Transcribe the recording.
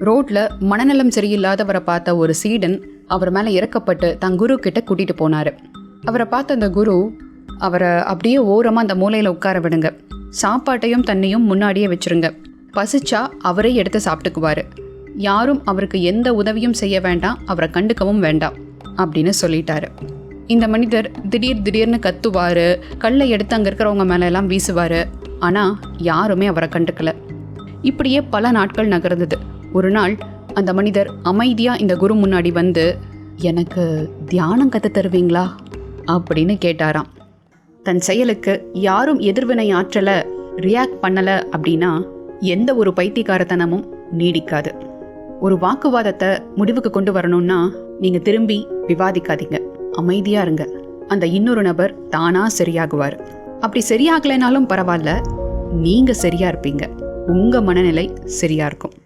ரோட்ல மனநலம் சரியில்லாதவரை பார்த்த ஒரு சீடன் அவர் மேலே இறக்கப்பட்டு தன் குரு கிட்ட கூட்டிட்டு போனாரு. அவரை பார்த்த அந்த குரு அவரை அப்படியே ஓரமாக அந்த மூலையில் உட்கார விடுங்க, சாப்பாட்டையும் தண்ணியும் முன்னாடியே வச்சுருங்க, பசிச்சா அவரே எடுத்து சாப்பிட்டுக்குவார், யாரும் அவருக்கு எந்த உதவியும் செய்ய வேண்டாம், அவரை கண்டுக்கவும் வேண்டாம் அப்படின்னு சொல்லிட்டாரு. இந்த மனிதர் திடீர்னு கத்துவார், கல்லை எடுத்து அங்கே இருக்கிறவங்க மேலெல்லாம் வீசுவார். ஆனால் யாருமே அவரை கண்டுக்கல. இப்படியே பல நாட்கள் நகர்ந்தது. ஒரு நாள் அந்த மனிதர் அமைதியாக இந்த குரு முன்னாடி வந்து, எனக்கு தியானம் கற்று தருவீங்களா அப்படின்னு கேட்டாராம். தன் செயலுக்கு யாரும் எதிர்வினை ஆற்றலை, ரியாக்ட் பண்ணலை அப்படின்னா எந்த ஒரு பைத்தியக்காரத்தனமும் நீடிக்காது. ஒரு வாக்குவாதத்தை முடிவுக்கு கொண்டு வரணும்னா நீங்கள் திரும்பி விவாதிக்காதீங்க, அமைதியாக இருங்க. அந்த இன்னொரு நபர் தானாக சரியாகுவார். அப்படி சரியாகலைனாலும் பரவாயில்ல, நீங்கள் சரியாக இருப்பீங்க, உங்கள் மனநிலை சரியாக இருக்கும்.